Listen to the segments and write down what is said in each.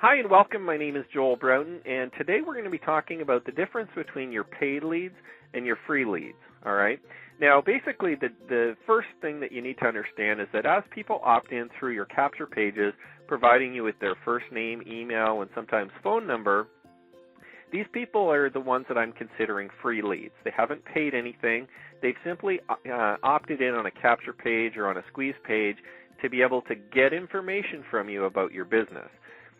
Hi and welcome. My name is Joel Broughton, and today we're going to be talking about the difference between your paid leads and your free leads. All right. Now, basically, the first thing that you need to understand is that as people opt in through your capture pages, providing you with their first name, email, and sometimes phone number, these people are the ones that I'm considering free leads. They haven't paid anything. They've simply opted in on a capture page or on a squeeze page to be able to get information from you about your business.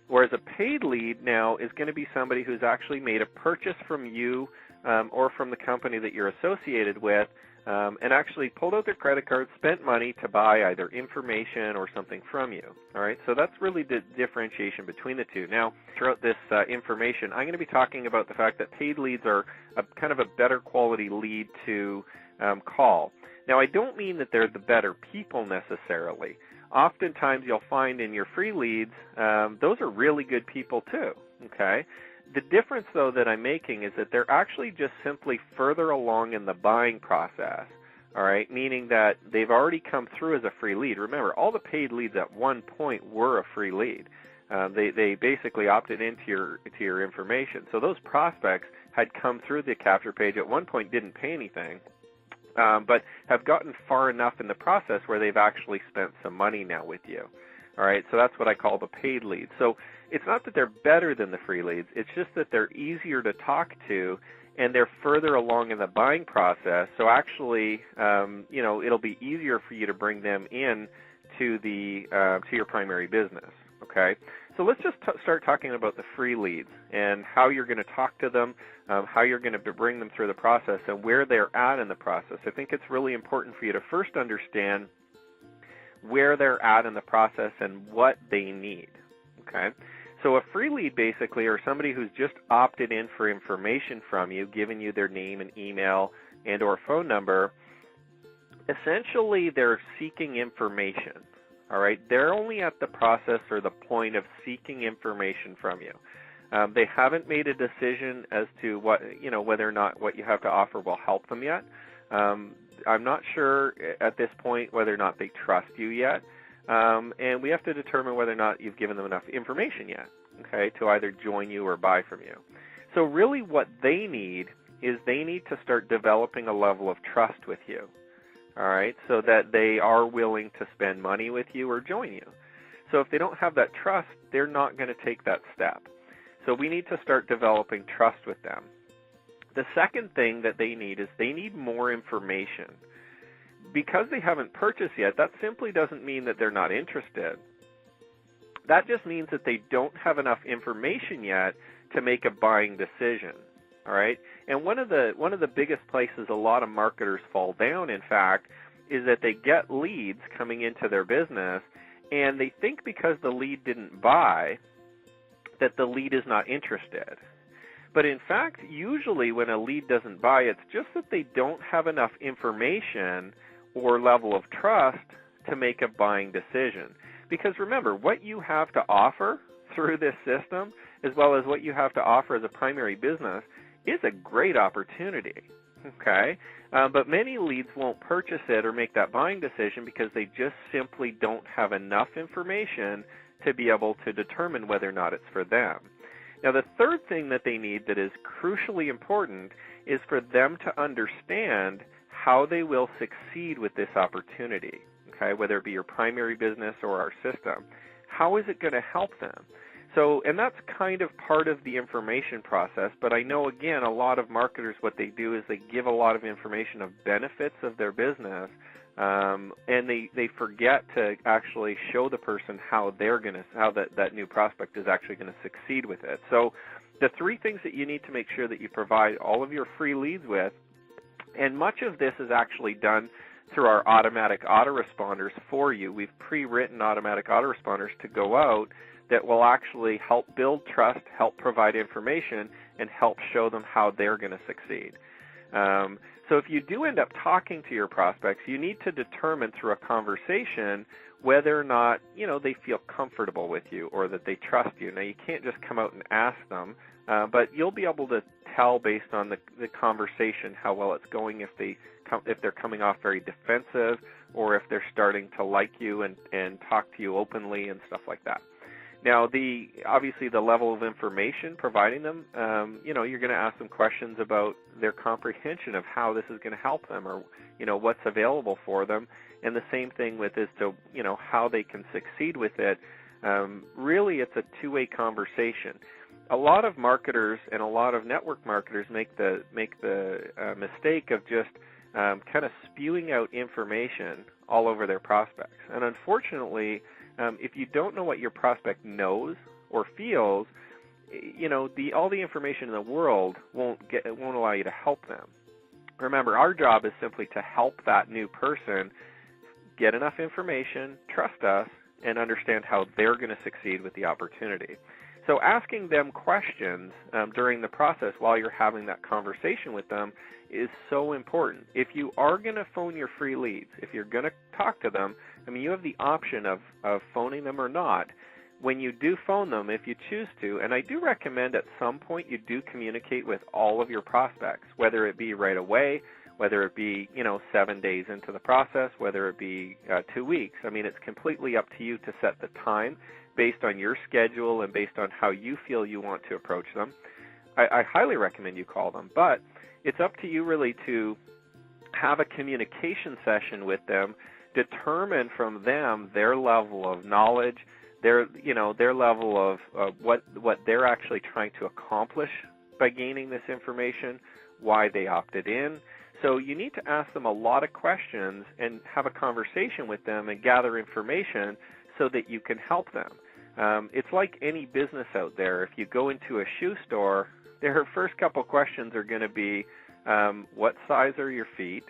Whereas a paid lead now is going to be somebody who's actually made a purchase from you or from the company that you're associated with and actually pulled out their credit card, spent money to buy either information or something from you. All right, so that's really the differentiation between the two. Now, throughout this information, I'm going to be talking about the fact that paid leads are kind of a better quality lead to call. Now, I don't mean that they're the better people necessarily. Oftentimes you'll find in your free leads, those are really good people too, okay? The difference, though, that I'm making is that they're actually just simply further along in the buying process, all right, meaning that they've already come through as a free lead. Remember, all the paid leads at one point were a free lead. They basically opted into your information. So those prospects had come through the capture page at one point, didn't pay anything, but have gotten far enough in the process where they've actually spent some money now with you. All right, so that's what I call the paid leads. So it's not that they're better than the free leads, it's just that they're easier to talk to and they're further along in the buying process. So actually, it'll be easier for you to bring them in to your primary business. Okay, so let's just start talking about the free leads and how you're going to talk to them, how you're going to bring them through the process, and where they're at in the process. I think it's really important for you to first understand where they're at in the process and what they need. Okay, so a free lead basically are somebody who's just opted in for information from you, giving you their name and email and or phone number. Essentially, they're seeking information. All right, they're only at the process or the point of seeking information from you. They haven't made a decision as to whether or not what you have to offer will help them yet. I'm not sure at this point whether or not they trust you yet, and we have to determine whether or not you've given them enough information yet, okay, to either join you or buy from you. So really what they need is they need to start developing a level of trust with you. All right, so that they are willing to spend money with you or join you. So if they don't have that trust, they're not going to take that step. So we need to start developing trust with them. The second thing that they need is they need more information. Because they haven't purchased yet, that simply doesn't mean that they're not interested. That just means that they don't have enough information yet to make a buying decision. All right, and one of the biggest places a lot of marketers fall down, in fact, is that they get leads coming into their business, and they think because the lead didn't buy, that the lead is not interested. But in fact, usually when a lead doesn't buy, it's just that they don't have enough information or level of trust to make a buying decision. Because remember, what you have to offer through this system, as well as what you have to offer as a primary business, is a great opportunity, okay? But many leads won't purchase it or make that buying decision because they just simply don't have enough information to be able to determine whether or not it's for them. Now, the third thing that they need that is crucially important is for them to understand how they will succeed with this opportunity, okay, whether it be your primary business or our system. How is it going to help them? So, and that's kind of part of the information process, but I know, again, a lot of marketers, what they do is they give a lot of information of benefits of their business, and they forget to actually show the person how that new prospect is actually going to succeed with it. So the three things that you need to make sure that you provide all of your free leads with, and much of this is actually done through our automatic autoresponders for you. We've pre-written automatic autoresponders to go out that will actually help build trust, help provide information, and help show them how they're going to succeed. So if you do end up talking to your prospects, you need to determine through a conversation whether or not, they feel comfortable with you or that they trust you. Now, you can't just come out and ask them, but you'll be able to tell based on the conversation how well it's going if they're coming off very defensive or if they're starting to like you and talk to you openly and stuff like that. Now, obviously the level of information providing them, you're going to ask them questions about their comprehension of how this is going to help them, or what's available for them, and the same thing with as to how they can succeed with it. Really, it's a two-way conversation. A lot of marketers and a lot of network marketers make the mistake of just kind of spewing out information all over their prospects. And unfortunately, if you don't know what your prospect knows or feels, all the information in the world won't allow you to help them. Remember, our job is simply to help that new person get enough information, trust us, and understand how they're going to succeed with the opportunity. So asking them questions during the process while you're having that conversation with them is so important. If you are going to phone your free leads, if you're going to talk to them, you have the option of phoning them or not. When you do phone them, if you choose to, and I do recommend at some point you do communicate with all of your prospects, whether it be right away, whether it be 7 days into the process, whether it be 2 weeks. It's completely up to you to set the time based on your schedule and based on how you feel you want to approach them. I highly recommend you call them, but it's up to you really to have a communication session with them, determine from them their level of knowledge, their level of what they're actually trying to accomplish by gaining this information, why they opted in. So you need to ask them a lot of questions and have a conversation with them and gather information so that you can help them. It's like any business out there. If you go into a shoe store, their first couple questions are going to be, what size are your feet?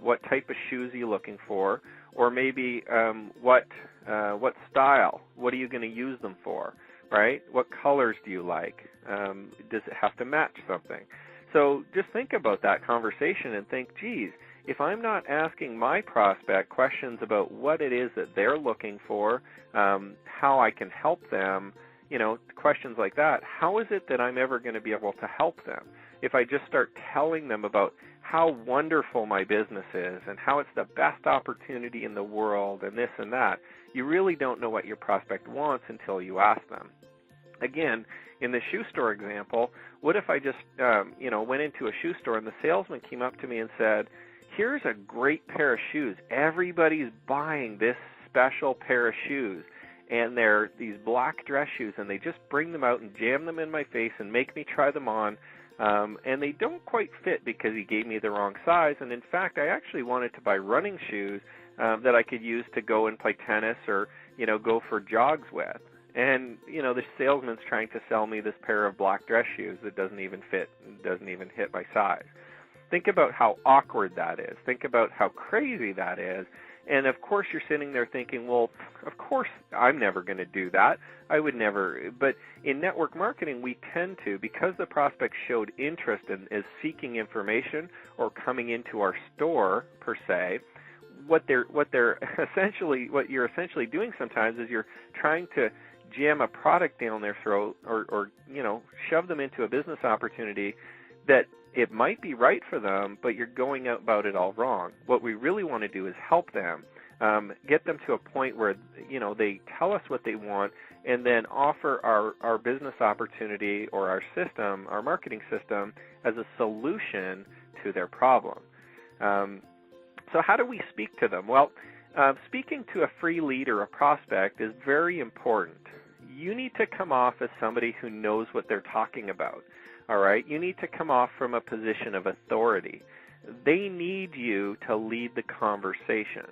What type of shoes are you looking for? Or maybe what style? What are you going to use them for? Right? What colors do you like? Does it have to match something? So just think about that conversation and think, geez, if I'm not asking my prospect questions about what it is that they're looking for, how I can help them, questions like that, how is it that I'm ever going to be able to help them? If I just start telling them about how wonderful my business is and how it's the best opportunity in the world and this and that, you really don't know what your prospect wants until you ask them. Again, in the shoe store example, what if I just, went into a shoe store and the salesman came up to me and said, here's a great pair of shoes. Everybody's buying this special pair of shoes, and they're these black dress shoes, and they just bring them out and jam them in my face and make me try them on, and they don't quite fit because he gave me the wrong size, and in fact, I actually wanted to buy running shoes that I could use to go and play tennis or, go for jogs with. And, the salesman's trying to sell me this pair of black dress shoes that doesn't even fit, doesn't even hit my size. Think about how awkward that is. Think about how crazy that is. And, of course, you're sitting there thinking, well, of course I'm never going to do that. I would never. But in network marketing, we tend to, because the prospect showed interest and is seeking information or coming into our store, per se, what you're essentially doing sometimes is you're trying to jam a product down their throat or shove them into a business opportunity that it might be right for them, but you're going about it all wrong. What we really want to do is help them, get them to a point where, they tell us what they want and then offer our business opportunity or our system, our marketing system, as a solution to their problem. So how do we speak to them? Well, speaking to a free lead or a prospect is very important. You need to come off as somebody who knows what they're talking about. All right? You need to come off from a position of authority. They need you to lead the conversation.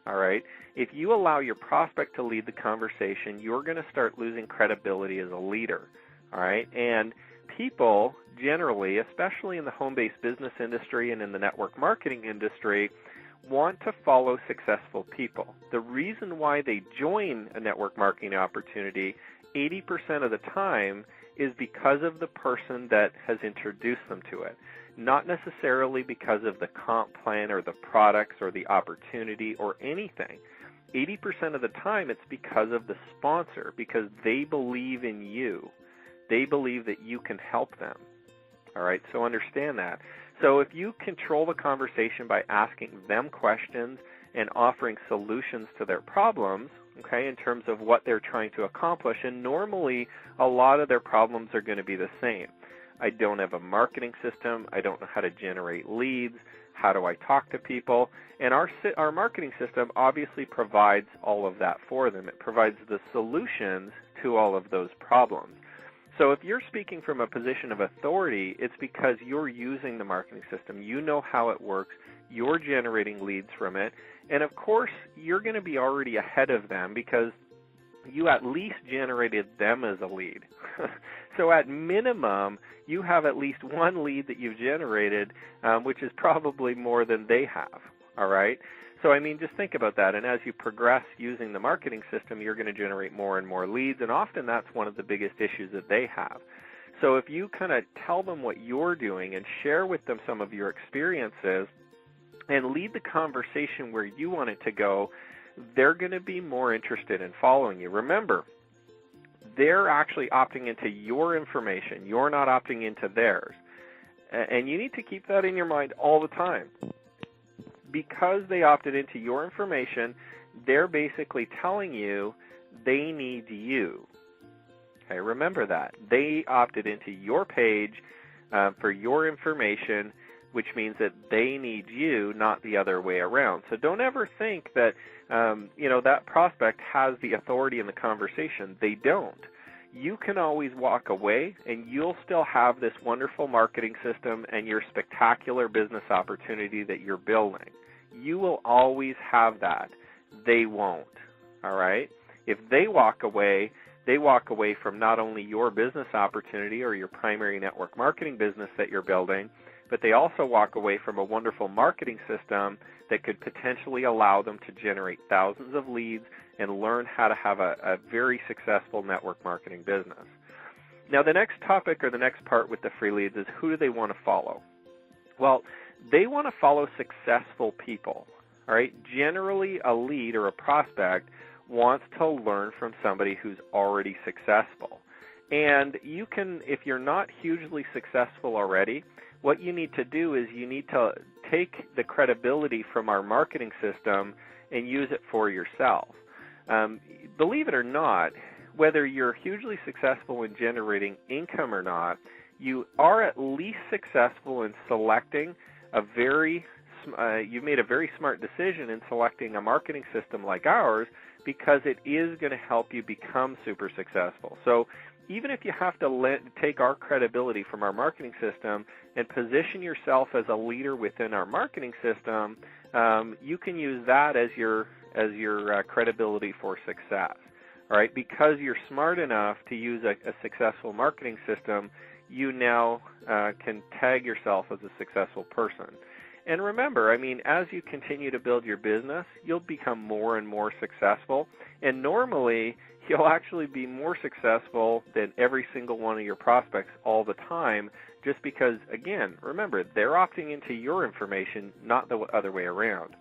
All right? If you allow your prospect to lead the conversation, you're going to start losing credibility as a leader. All right? And people generally, especially in the home-based business industry and in the network marketing industry, want to follow successful people. The reason why they join a network marketing opportunity 80% of the time is because of the person that has introduced them to it, not necessarily because of the comp plan or the products or the opportunity or anything. 80% of the time it's because of the sponsor, because they believe in you. They believe that you can help them. All right, so understand that. So if you control the conversation by asking them questions and offering solutions to their problems, okay, in terms of what they're trying to accomplish. And normally, a lot of their problems are going to be the same. I don't have a marketing system. I don't know how to generate leads. How do I talk to people? And our marketing system obviously provides all of that for them. It provides the solutions to all of those problems. So if you're speaking from a position of authority, it's because you're using the marketing system. You know how it works. You're generating leads from it. And of course, you're going to be already ahead of them because you at least generated them as a lead. So at minimum, you have at least one lead that you've generated, which is probably more than they have, all right? So, I mean, just think about that. And as you progress using the marketing system, you're going to generate more and more leads, and often that's one of the biggest issues that they have. So if you kind of tell them what you're doing and share with them some of your experiences and lead the conversation where you want it to go, they're going to be more interested in following you. Remember, they're actually opting into your information. You're not opting into theirs. And you need to keep that in your mind all the time. Because they opted into your information, they're basically telling you they need you. Okay, remember that. They opted into your page for your information, which means that they need you, not the other way around. So don't ever think that that prospect has the authority in the conversation. They don't. You can always walk away, and you'll still have this wonderful marketing system and your spectacular business opportunity that you're building. You will always have that. They won't, all right? If they walk away from not only your business opportunity or your primary network marketing business that you're building, but they also walk away from a wonderful marketing system that could potentially allow them to generate thousands of leads and learn how to have a very successful network marketing business. Now, the next topic or the next part with the free leads is who do they want to follow? Well, they want to follow successful people, all right? Generally, a lead or a prospect wants to learn from somebody who's already successful. And you can, if you're not hugely successful already, what you need to do is you need to take the credibility from our marketing system and use it for yourself. Believe it or not, whether you're hugely successful in generating income or not, you are at least successful in selecting you've made a very smart decision in selecting a marketing system like ours because it is going to help you become super successful. So even if you have to take our credibility from our marketing system and position yourself as a leader within our marketing system, you can use that as your credibility for success. All right, because you're smart enough to use a successful marketing system, you now can tag yourself as a successful person. And remember, I mean, as you continue to build your business, you'll become more and more successful. And normally, you'll actually be more successful than every single one of your prospects all the time, just because, again, remember, they're opting into your information, not the other way around.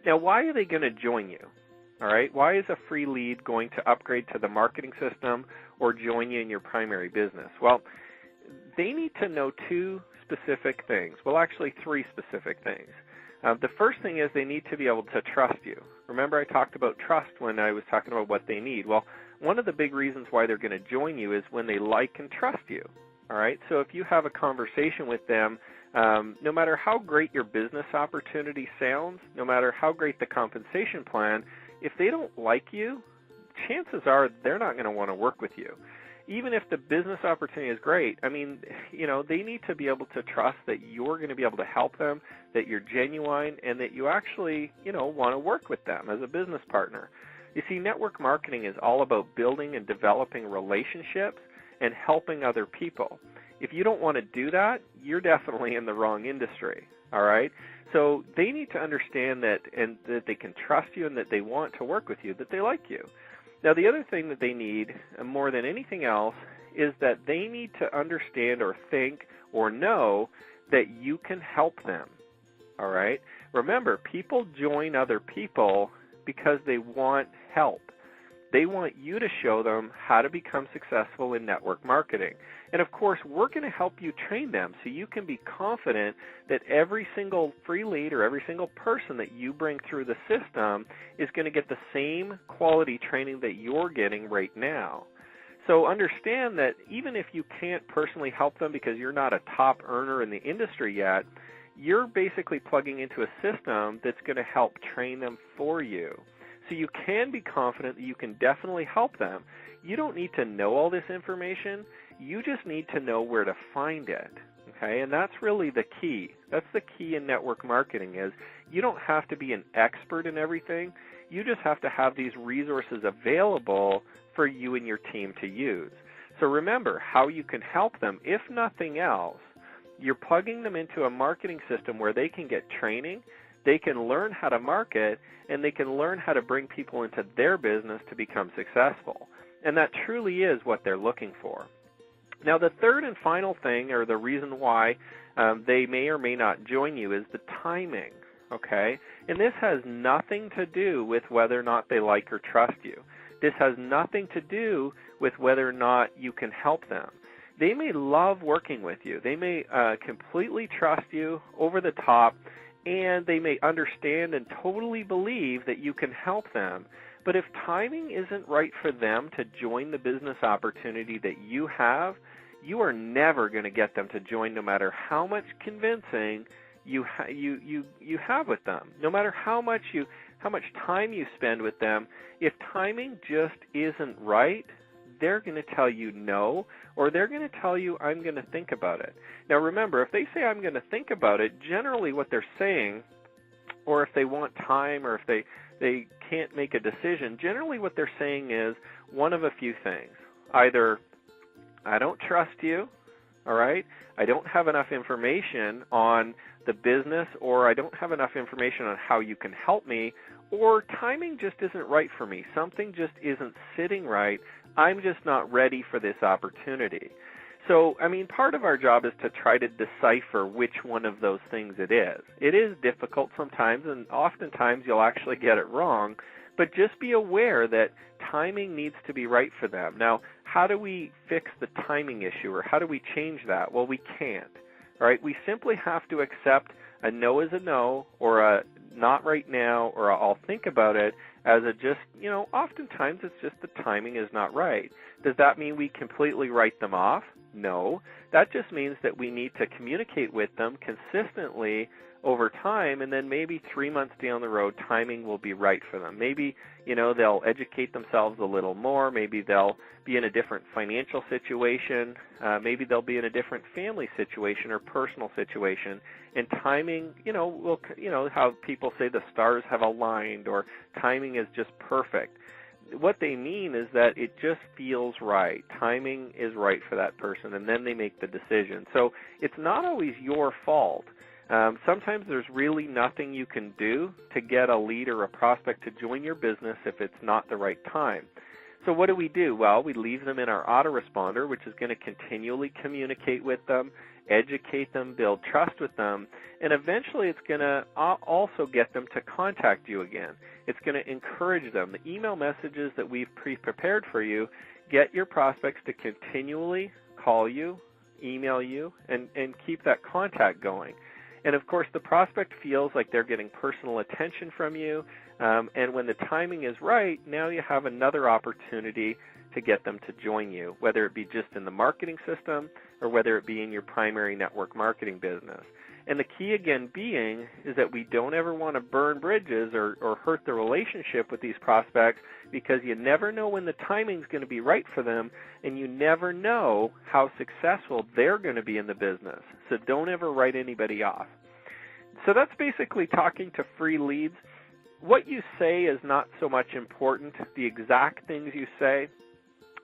Now, why are they going to join you? All right, why is a free lead going to upgrade to the marketing system or join you in your primary business? Well, they need to know two specific things. Well, actually, three specific things. The first thing is they need to be able to trust you. Remember, I talked about trust when I was talking about what they need. Well, one of the big reasons why they're going to join you is when they like and trust you. All right, so if you have a conversation with them, no matter how great your business opportunity sounds, no matter how great the compensation plan, if they don't like you, chances are they're not going to want to work with you. Even if the business opportunity is great, I mean, they need to be able to trust that you're going to be able to help them, that you're genuine, and that you actually, want to work with them as a business partner. You see, network marketing is all about building and developing relationships and helping other people. If you don't want to do that, you're definitely in the wrong industry, all right? So they need to understand that they can trust you and that they want to work with you, that they like you. Now, the other thing that they need, more than anything else, is that they need to understand or think or know that you can help them, all right? Remember, people join other people because they want help. They want you to show them how to become successful in network marketing. And of course, we're going to help you train them so you can be confident that every single free lead or every single person that you bring through the system is going to get the same quality training that you're getting right now. So understand that even if you can't personally help them because you're not a top earner in the industry yet, you're basically plugging into a system that's going to help train them for you. So you can be confident that you can definitely help them. You don't need to know all this information. You just need to know where to find it. Okay? And that's really the key. That's the key in network marketing is you don't have to be an expert in everything. You just have to have these resources available for you and your team to use. So remember how you can help them. If nothing else, you're plugging them into a marketing system where they can get training, they can learn how to market, and they can learn how to bring people into their business to become successful. And that truly is what they're looking for. Now, the third and final thing, or the reason why they may or may not join you, is the timing, okay? And this has nothing to do with whether or not they like or trust you. This has nothing to do with whether or not you can help them. They may love working with you. They may completely trust you over the top, and they may understand and totally believe that you can help them. But if timing isn't right for them to join the business opportunity that you have, you are never going to get them to join no matter how much convincing you have with them. No matter how much time you spend with them, if timing just isn't right, they're going to tell you no, or they're going to tell you, I'm going to think about it. Now remember, if they say I'm going to think about it, generally what they're saying, or if they want time, or if they can't make a decision, generally what they're saying is one of a few things. Either I don't trust you, all right, I don't have enough information on the business, or I don't have enough information on how you can help me, or timing just isn't right for me. Something just isn't sitting right. I'm just not ready for this opportunity. So, I mean, part of our job is to try to decipher which one of those things it is. It is difficult sometimes, and oftentimes you'll actually get it wrong, but just be aware that timing needs to be right for them. Now, how do we fix the timing issue, or how do we change that? Well, we can't. All right? We simply have to accept a no is a no, or a not right now, or I'll think about it, as a just, oftentimes it's just the timing is not right. Does that mean we completely write them off? No. That just means that we need to communicate with them consistently over time, and then maybe 3 months down the road, timing will be right for them. Maybe, they'll educate themselves a little more. Maybe they'll be in a different financial situation. Maybe they'll be in a different family situation or personal situation. And timing, will, how people say the stars have aligned, or timing is just perfect. What they mean is that it just feels right. Timing is right for that person, and then they make the decision. So it's not always your fault. Sometimes there's really nothing you can do to get a lead or a prospect to join your business if it's not the right time. So what do? Well, we leave them in our autoresponder, which is going to continually communicate with them, educate them, build trust with them, and eventually it's going to also get them to contact you again. It's going to encourage them. The email messages that we've pre-prepared for you get your prospects to continually call you, email you, and keep that contact going. And, of course, the prospect feels like they're getting personal attention from you, and when the timing is right, now you have another opportunity to get them to join you, whether it be just in the marketing system or whether it be in your primary network marketing business. And the key, again, being is that we don't ever want to burn bridges or hurt the relationship with these prospects, because you never know when the timing's going to be right for them, and you never know how successful they're going to be in the business. So don't ever write anybody off. So that's basically talking to free leads. What you say is not so much important, the exact things you say.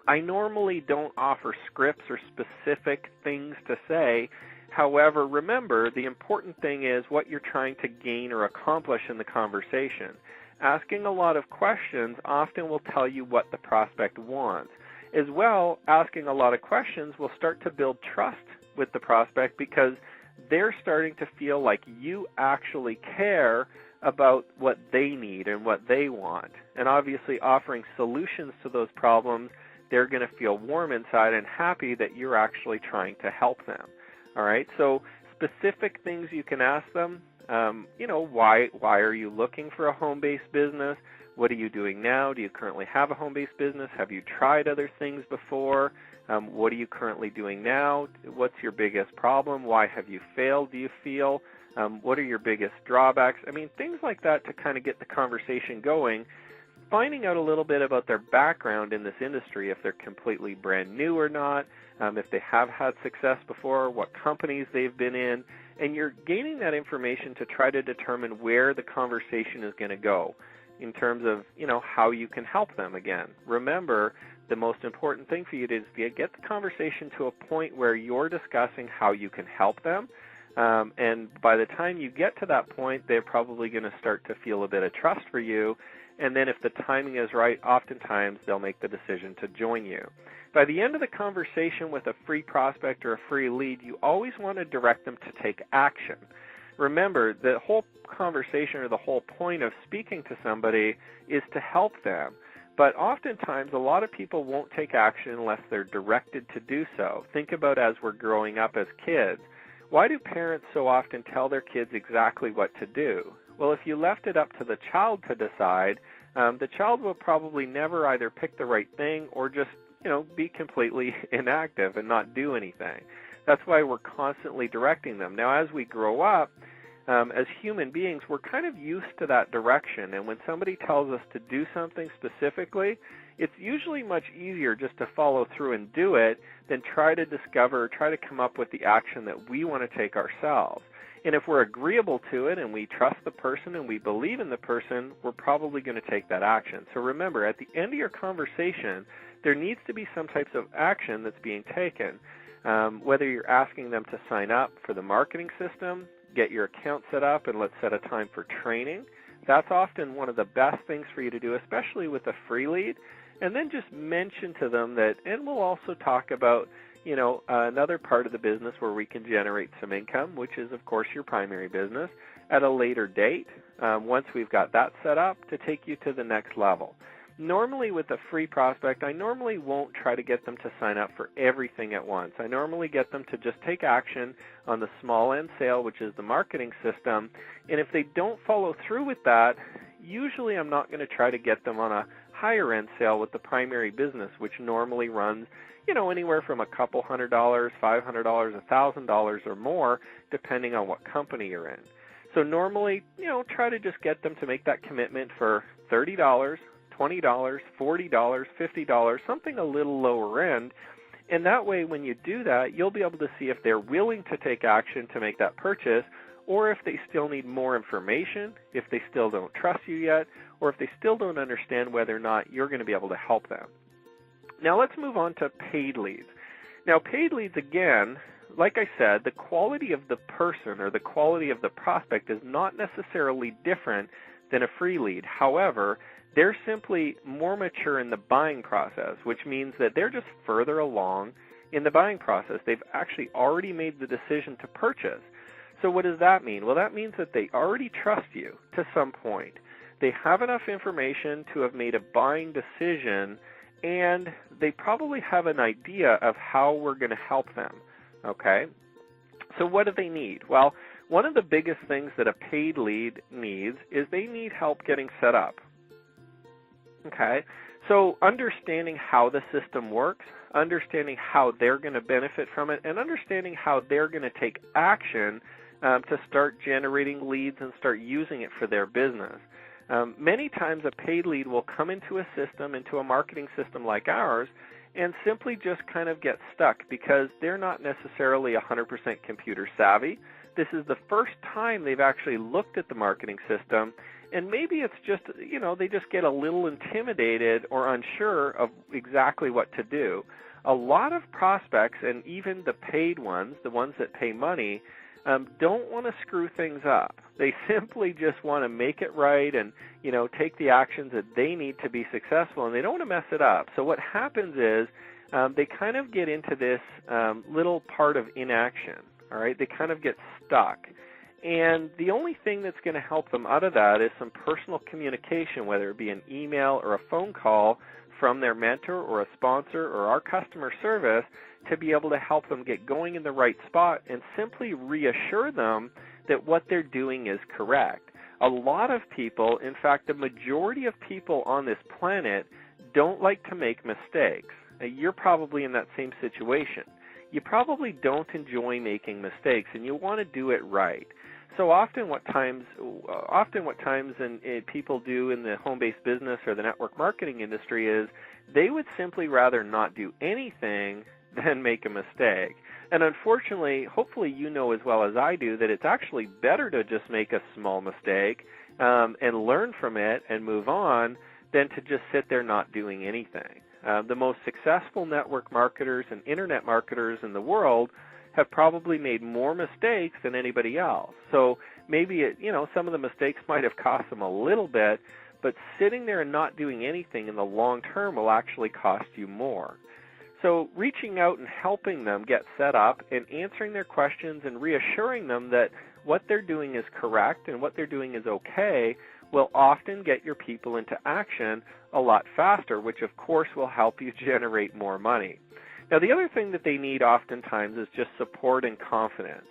I normally don't offer scripts or specific things to say. However, remember, the important thing is what you're trying to gain or accomplish in the conversation. Asking a lot of questions often will tell you what the prospect wants. As well, asking a lot of questions will start to build trust with the prospect, because they're starting to feel like you actually care about what they need and what they want. And obviously offering solutions to those problems, they're going to feel warm inside and happy that you're actually trying to help them. All right, so specific things you can ask them, why are you looking for a home-based business? What are you doing now? Do you currently have a home-based business? Have you tried other things before? What are you currently doing now? What's your biggest problem? Why have you failed, do you feel? What are your biggest drawbacks? I mean, things like that to kind of get the conversation going, finding out a little bit about their background in this industry, if they're completely brand new or not, if they have had success before, what companies they've been in, and you're gaining that information to try to determine where the conversation is going to go in terms of, how you can help them again. Remember, the most important thing for you is to get the conversation to a point where you're discussing how you can help them. And by the time you get to that point, they're probably going to start to feel a bit of trust for you. And then if the timing is right, oftentimes they'll make the decision to join you. By the end of the conversation with a free prospect or a free lead, you always want to direct them to take action. Remember, the whole conversation or the whole point of speaking to somebody is to help them. But oftentimes, a lot of people won't take action unless they're directed to do so. Think about as we're growing up as kids. Why do parents so often tell their kids exactly what to do? Well, if you left it up to the child to decide, the child will probably never either pick the right thing or just, be completely inactive and not do anything. That's why we're constantly directing them. Now, as we grow up, as human beings, we're kind of used to that direction. And when somebody tells us to do something specifically, it's usually much easier just to follow through and do it than try to come up with the action that we want to take ourselves. And if we're agreeable to it and we trust the person and we believe in the person, we're probably going to take that action. So remember, at the end of your conversation, there needs to be some types of action that's being taken. Whether you're asking them to sign up for the marketing system, get your account set up, and let's set a time for training. That's often one of the best things for you to do, especially with a free lead. And then just mention to them that, and we'll also talk about, another part of the business where we can generate some income, which is, of course, your primary business, at a later date, once we've got that set up, to take you to the next level. Normally with a free prospect, I normally won't try to get them to sign up for everything at once. I normally get them to just take action on the small end sale, which is the marketing system. And if they don't follow through with that, usually I'm not going to try to get them on a higher end sale with the primary business, which normally runs, anywhere from a couple $100, $500, $1,000 or more, depending on what company you're in. So normally, try to just get them to make that commitment for $30, $20, $40, $50, something a little lower end. And that way, when you do that, you'll be able to see if they're willing to take action to make that purchase, or if they still need more information, if they still don't trust you yet, or if they still don't understand whether or not you're going to be able to help them. Now let's move on to paid leads. Now paid leads, again, like I said, the quality of the person or the quality of the prospect is not necessarily different than a free lead. However, they're simply more mature in the buying process, which means that they're just further along in the buying process. They've actually already made the decision to purchase. So what does that mean? Well, that means that they already trust you to some point. They have enough information to have made a buying decision, and they probably have an idea of how we're going to help them, okay? So what do they need? Well, one of the biggest things that a paid lead needs is they need help getting set up. Okay, so understanding how the system works, understanding how they're going to benefit from it, and understanding how they're going to take action to start generating leads and start using it for their business. Many times a paid lead will come into a system, into a marketing system like ours, and simply just kind of get stuck because they're not necessarily 100% computer savvy. This is the first time they've actually looked at the marketing system, and maybe it's just, they just get a little intimidated or unsure of exactly what to do. A lot of prospects, and even the paid ones, the ones that pay money, don't want to screw things up. They simply just want to make it right and, take the actions that they need to be successful, and they don't want to mess it up. So what happens is they kind of get into this little part of inaction, all right? They kind of get stuck. And the only thing that's going to help them out of that is some personal communication, whether it be an email or a phone call from their mentor or a sponsor or our customer service, to be able to help them get going in the right spot and simply reassure them that what they're doing is correct. A lot of people, in fact, the majority of people on this planet don't like to make mistakes. Now, you're probably in that same situation. You probably don't enjoy making mistakes, and you want to do it right. So often what people do in the home-based business or the network marketing industry is they would simply rather not do anything than make a mistake. And unfortunately, hopefully you know as well as I do that it's actually better to just make a small mistake and learn from it and move on than to just sit there not doing anything. The most successful network marketers and internet marketers in the world have probably made more mistakes than anybody else. So maybe some of the mistakes might have cost them a little bit, but sitting there and not doing anything in the long term will actually cost you more. So reaching out and helping them get set up and answering their questions and reassuring them that what they're doing is correct and what they're doing is okay will often get your people into action a lot faster, which of course will help you generate more money. Now, the other thing that they need oftentimes is just support and confidence.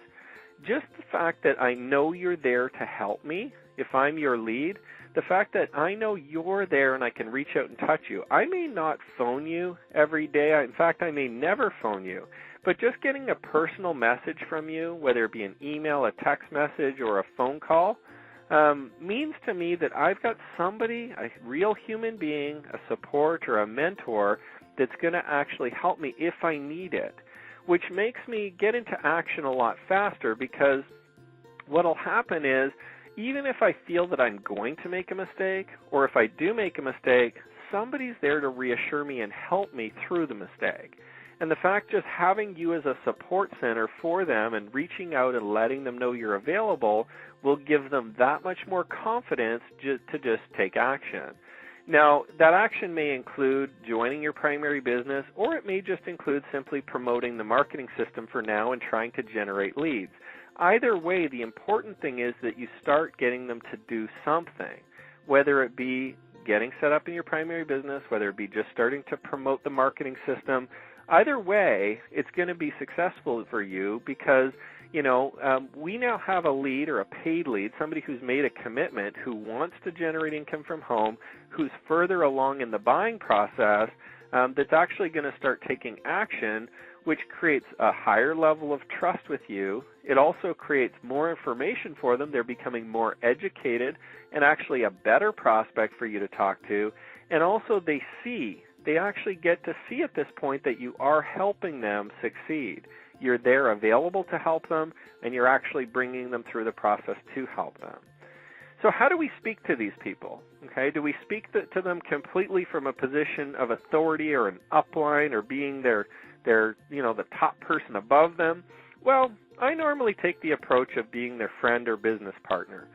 Just the fact that I know you're there to help me, if I'm your lead, the fact that I know you're there and I can reach out and touch you. I may not phone you every day. In fact, I may never phone you. But just getting a personal message from you, whether it be an email, a text message, or a phone call, means to me that I've got somebody, a real human being, a support or a mentor that's going to actually help me if I need it, which makes me get into action a lot faster, because what will happen is even if I feel that I'm going to make a mistake, or if I do make a mistake, somebody's there to reassure me and help me through the mistake. And the fact just having you as a support center for them and reaching out and letting them know you're available will give them that much more confidence to just take action. Now, that action may include joining your primary business, or it may just include simply promoting the marketing system for now and trying to generate leads. Either way, the important thing is that you start getting them to do something, whether it be getting set up in your primary business, whether it be just starting to promote the marketing system. Either way, it's going to be successful for you because, we now have a lead or a paid lead, somebody who's made a commitment, who wants to generate income from home, who's further along in the buying process, that's actually going to start taking action, which creates a higher level of trust with you. It also creates more information for them. They're becoming more educated and actually a better prospect for you to talk to. And also they actually get to see at this point that you are helping them succeed. You're there available to help them, and you're actually bringing them through the process to help them. So how do we speak to these people? Okay, do we speak to them completely from a position of authority or an upline or being their the top person above them? Well, I normally take the approach of being their friend or business partner.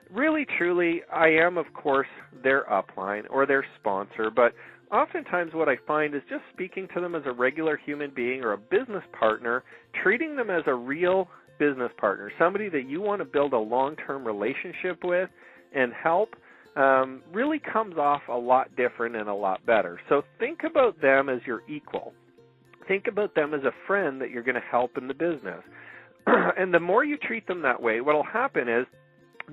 Really, truly, I am, of course, their upline or their sponsor, but oftentimes what I find is just speaking to them as a regular human being or a business partner, treating them as a real business partner, somebody that you want to build a long-term relationship with and help, really comes off a lot different and a lot better. So think about them as your equal. Think about them as a friend that you're going to help in the business. And the more you treat them that way, what will happen is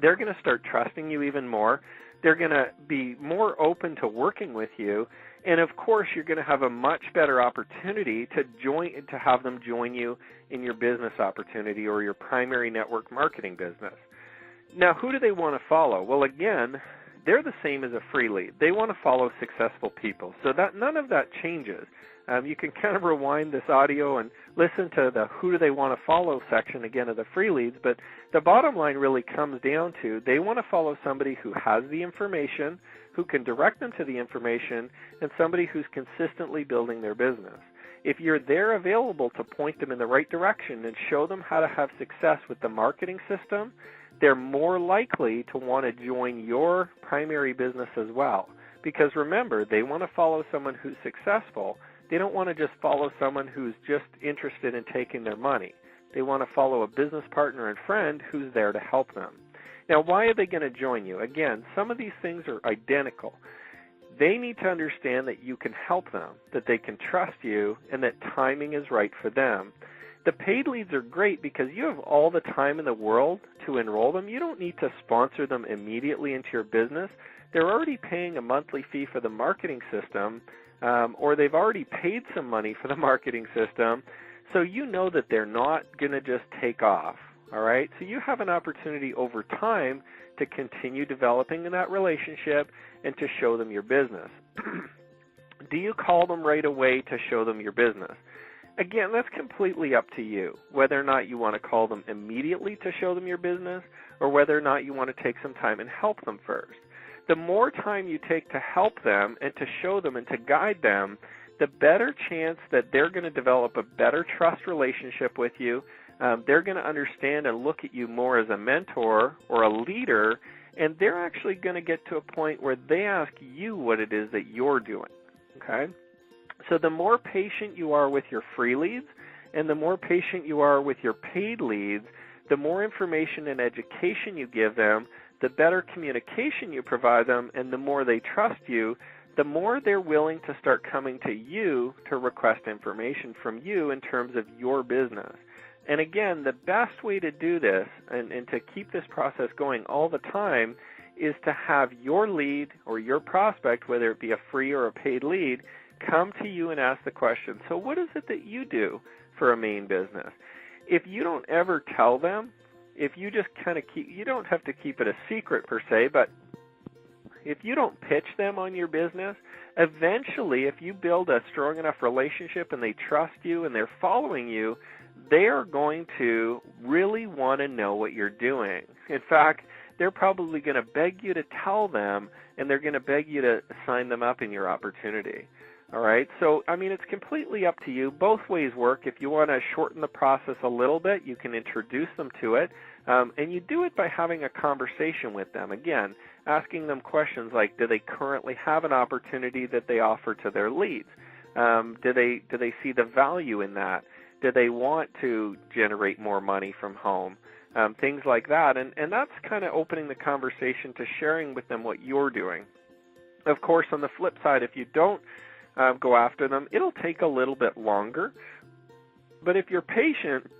they're going to start trusting you even more. They're going to be more open to working with you. And, of course, you're going to have a much better opportunity to have them join you in your business opportunity or your primary network marketing business. Now, who do they want to follow? Well, again, they're the same as a free lead. They want to follow successful people. So that none of that changes. You can kind of rewind this audio and listen to the who do they want to follow section again of the free leads, but the bottom line really comes down to they want to follow somebody who has the information, who can direct them to the information, and somebody who's consistently building their business. If you're there available to point them in the right direction and show them how to have success with the marketing system, they're more likely to want to join your primary business as well. Because remember, they want to follow someone who's successful. They don't want to just follow someone who's just interested in taking their money. They want to follow a business partner and friend who's there to help them. Now, why are they going to join you? Again, some of these things are identical. They need to understand that you can help them, that they can trust you, and that timing is right for them. The paid leads are great because you have all the time in the world to enroll them. You don't need to sponsor them immediately into your business. They're already paying a monthly fee for the marketing system, or they've already paid some money for the marketing system, so you know that they're not going to just take off, all right? So you have an opportunity over time to continue developing in that relationship and to show them your business. Do you call them right away to show them your business? Again, that's completely up to you, whether or not you want to call them immediately to show them your business or whether or not you want to take some time and help them first. The more time you take to help them and to show them and to guide them, the better chance that they're going to develop a better trust relationship with you. They're going to understand and look at you more as a mentor or a leader, and they're actually going to get to a point where they ask you what it is that you're doing, okay? So the more patient you are with your free leads and the more patient you are with your paid leads, the more information and education you give them, the better communication you provide them, and the more they trust you, the more they're willing to start coming to you to request information from you in terms of your business. And again, the best way to do this and to keep this process going all the time is to have your lead or your prospect, whether it be a free or a paid lead, come to you and ask the question, so what is it that you do for a main business? If you don't ever tell them, if you just kind of you don't have to keep it a secret per se, but if you don't pitch them on your business, eventually if you build a strong enough relationship and they trust you and they're following you, they are going to really want to know what you're doing. In fact, they're probably going to beg you to tell them, and they're going to beg you to sign them up in your opportunity. All right, so, I mean, it's completely up to you. Both ways work. If you want to shorten the process a little bit, you can introduce them to it, and you do it by having a conversation with them. Again, asking them questions like, do they currently have an opportunity that they offer to their leads? Do they see the value in that? Do they want to generate more money from home? Things like that, and that's kind of opening the conversation to sharing with them what you're doing. Of course, on the flip side, if you don't go after them, it'll take a little bit longer. But if you're patient,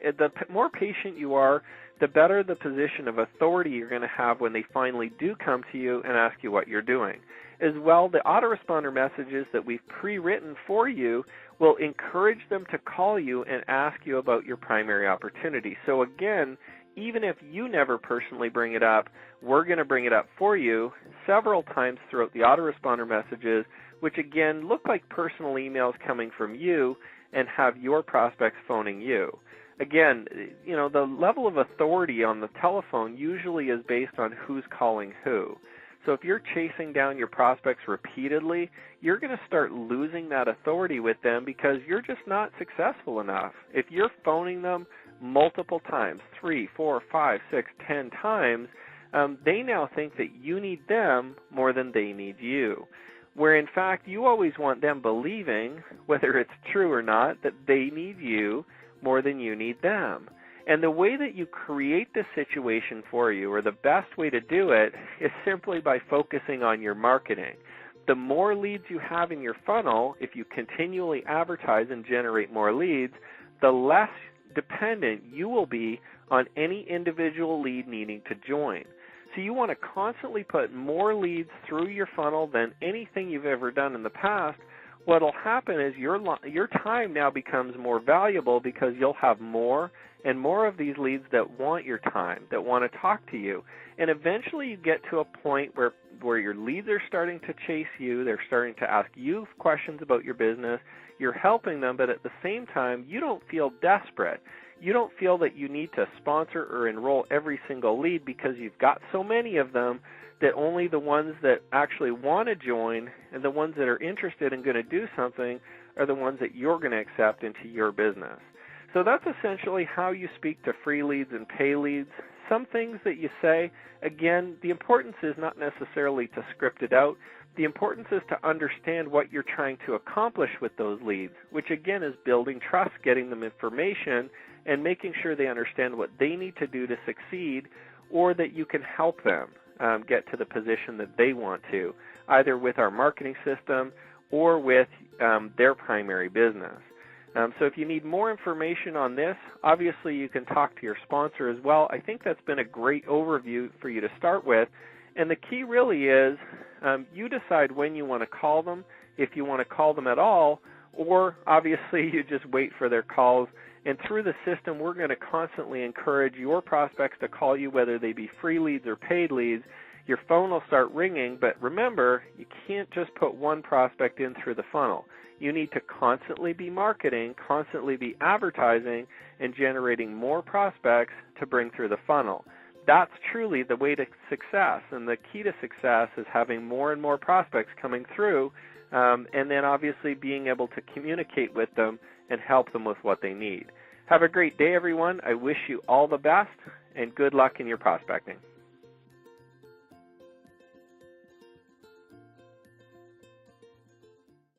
the more patient you are, the better the position of authority you're going to have when they finally do come to you and ask you what you're doing. As well, the autoresponder messages that we've pre-written for you will encourage them to call you and ask you about your primary opportunity. So again, even if you never personally bring it up, we're going to bring it up for you several times throughout the autoresponder messages, which again look like personal emails coming from you and have your prospects phoning you. Again, you know, the level of authority on the telephone usually is based on who's calling who. So if you're chasing down your prospects repeatedly, you're going to start losing that authority with them because you're just not successful enough. If you're phoning them multiple times, 3, 4, 5, 6, 10 times, they now think that you need them more than they need you. Where in fact you always want them believing, whether it's true or not, that they need you more than you need them. And the way that you create this situation for you, or the best way to do it, is simply by focusing on your marketing. The more leads you have in your funnel, if you continually advertise and generate more leads, the less dependent you will be on any individual lead needing to join. So you want to constantly put more leads through your funnel than anything you've ever done in the past. What will happen is your time now becomes more valuable because you'll have more and more of these leads that want your time, that want to talk to you. And eventually you get to a point where your leads are starting to chase you, they're starting to ask you questions about your business, you're helping them, but at the same time you don't feel desperate. You don't feel that you need to sponsor or enroll every single lead because you've got so many of them that only the ones that actually want to join and the ones that are interested and going to do something are the ones that you're going to accept into your business. So that's essentially how you speak to free leads and pay leads. some things that you say, again, the importance is not necessarily to script it out. The importance is to understand what you're trying to accomplish with those leads, which again is building trust, getting them information, and making sure they understand what they need to do to succeed, or that you can help them get to the position that they want to, either with our marketing system or with their primary business. So if you need more information on this, obviously you can talk to your sponsor as well. I think that's been a great overview for you to start with. And the key really is you decide when you want to call them, if you want to call them at all, or obviously you just wait for their calls. And through the system, we're going to constantly encourage your prospects to call you, whether they be free leads or paid leads. Your phone will start ringing, but remember, you can't just put one prospect in through the funnel. You need to constantly be marketing, constantly be advertising, and generating more prospects to bring through the funnel. That's truly the way to success, and the key to success is having more and more prospects coming through, and then obviously being able to communicate with them and help them with what they need. Have a great day, everyone. I wish you all the best, and good luck in your prospecting.